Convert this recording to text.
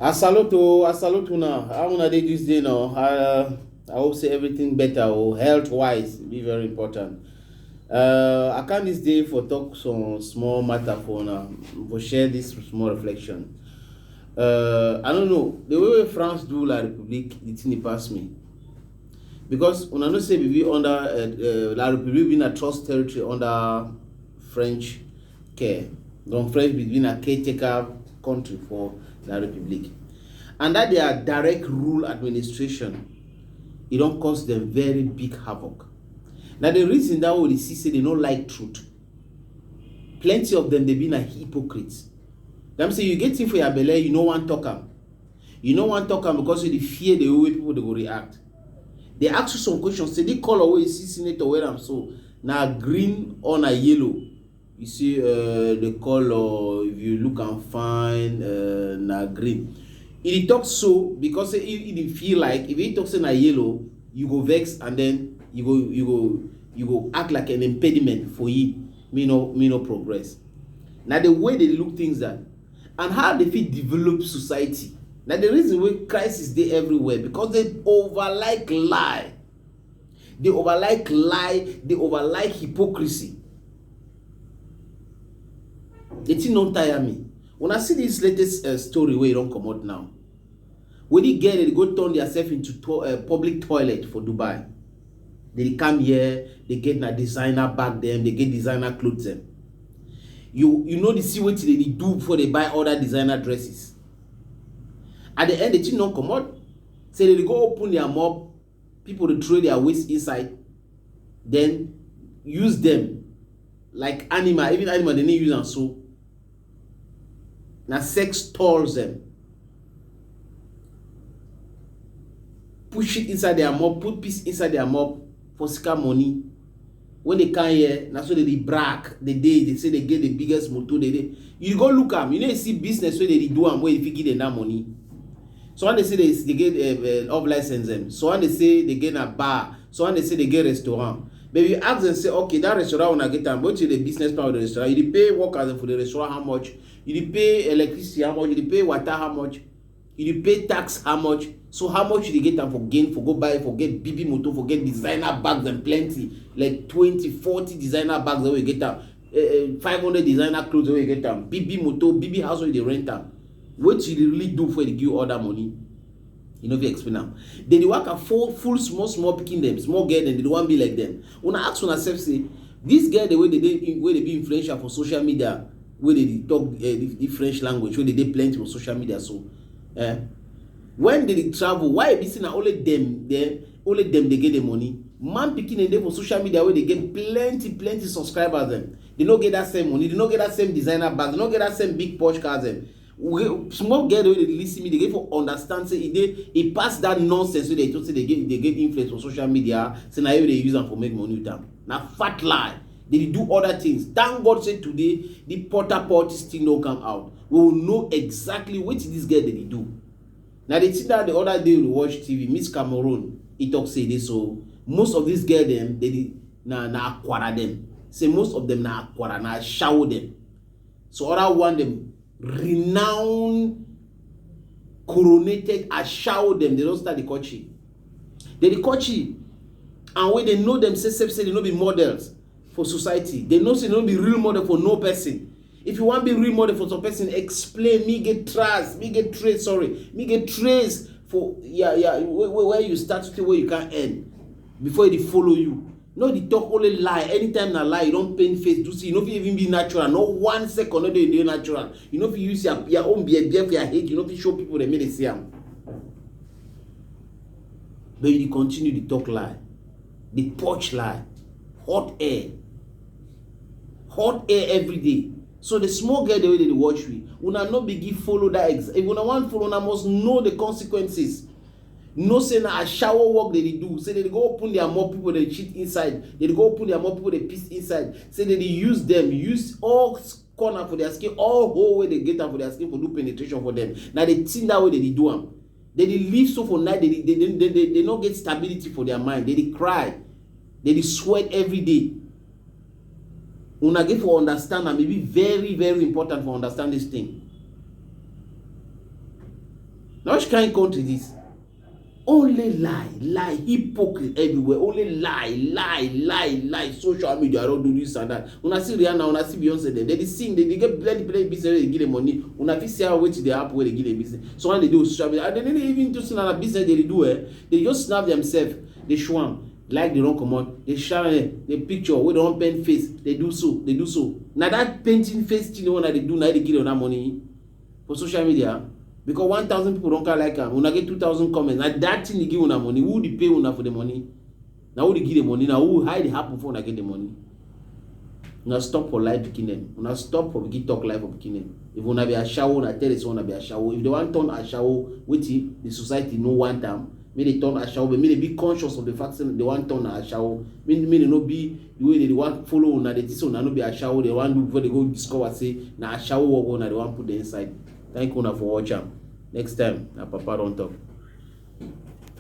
I salute una. How una dey this day now? I hope say everything better or health wise be very important. I can this day for talk some small matter for una for share this small reflection. I don't know the way France do La République, the thing dey pass me because una know say we be under La République being a trust territory under French care. Don French been a caretaker country for La République. And that their direct rule administration, it don't cause them very big havoc. Now the reason that we see say they don't like truth. Plenty of them they been a hypocrites. Them say you get in for your belly, you know one talk am. You know one talk am because you fear the way people they go react. They ask you some questions. Say they color where you see senator where I'm so now green or na yellow. You see the color, if you look and find na green. It talks so because it feel like if it talks in a yellow, you go vex and then you go act like an impediment for you. Me no progress. Now the way they look things that and how they fit develop society. Now the reason why crisis they everywhere because they overlike lie. They overlike lie. They overlike hypocrisy. The thing don't tire me. When I see this latest story where it don't come out now, when they get it, they go turn themselves into public toilet for Dubai. They come here, they get a designer bag them, they get designer clothes them. You know the see what they do before they buy other designer dresses. At the end, the thing don't come out. Say they go open their mop, people they throw their waste inside, then use them like animal, even animal they need use and so. Now sex tours them. Push it inside their mop, put piece inside their mop for scar money. When they come here, now so they brag the day they say they get the biggest motor they you go look at them, you know you see business where they do and where if you give them that money. So when they say they get off license them, so when they say they get a bar, so when they say they get restaurant. But you ask them say, okay, that restaurant when I get them, what is the business part of the restaurant? You pay workers for the restaurant how much? You pay electricity how much? You pay water how much? You pay tax how much? So how much you get them for gain, for go buy, for get BB motor, for get designer bags and plenty, like 20, 40 designer bags that we get them, 500 designer clothes that we get them, BB motor, BB house where they rent them. What you really do for they give you all that money? You know if you explain them. Then they work a full small picking them, small girl, and they don't want to be like them. When I ask yourself, say this girl the way they be influential for social media, where they talk the French language, where they plenty for social media. So, when they travel, why be seen only them they get the money. Man picking and they for social media where they get plenty subscribers. Them they don't get that same money. They don't get that same designer bag. They don't get that same big Porsche cars. Them. Small girl they listen me, they get for understand say it pass that nonsense so they talk say they get influence on social media, so now they use them for make money with them. Now fat lie. They do other things. Thank God say today the Porter Portis thing don't come out. We will know exactly what this girl they do. Now they see that the other day we watch TV, Miss Cameroon, he talk say this so most of these girls them they na acquire them. Say most of them na acquire na shower them. So other one them renowned, coronated, Achawo them, they don't start the coaching. They the coaching, and when they know themselves, say they don't be models for society. They know say they don't be real model for no person. If you want to be real model for some person, explain. Me get trace for where you start to where you can end before they follow you. No, they talk only lie. Anytime na lie, you don't paint face. Do see, you know if you even be natural. No 1 second, no they natural. You know if you use your own beer for your hate. You know if you show people they may they see them. But you continue to talk lie, the porch lie, hot air every day. So the small girl the way they watch me, una no begin follow that. If una want follow, una must know the consequences. No say na a shower work they do. Say they go open their more people they cheat inside. They go open their more people they piss inside. Say they use them, use all corner for their skin, all whole way they get them for their skin for do penetration for them. Now they think that way they do them. They live so for night. They don't get stability for their mind. They cry. They sweat every day. Una get for understand and maybe very, very important for understand this thing. na which kind country this? Only lie, hypocrite everywhere. Only lie. Social media don't do this and that. Una see Rihanna, una see Beyonce, they sing, they get plenty business, they give them money. Una fit see how wait till they happen where they give them business. So when they do social media, they don't even do another business they do. They just snap themselves, they show them like they don't come out, they share the picture where they don't paint face. They do so. Now that painting face thing, the one that they do, now they give them that money for social media. Because 1,000 people don't like am, una get 2,000 comments. Now that thing they give una money, who dey pay una for the money? Now who dey give the money? Now who hide the happen for una get the money? Una stop for life pikin dem. Una stop for begin talk life for pikin dem. If una be Achawo, una tell us una be Achawo. If they want turn Achawo, wetin the society no want am, make they turn Achawo, but make they be conscious of the fact that they want turn Achawo. Make they no be the way they want follow una, they think una no be Achawo. They want do before they go discover say na Achawo work una they want put the inside. Thank you for watching. Next time, na Papa don't talk.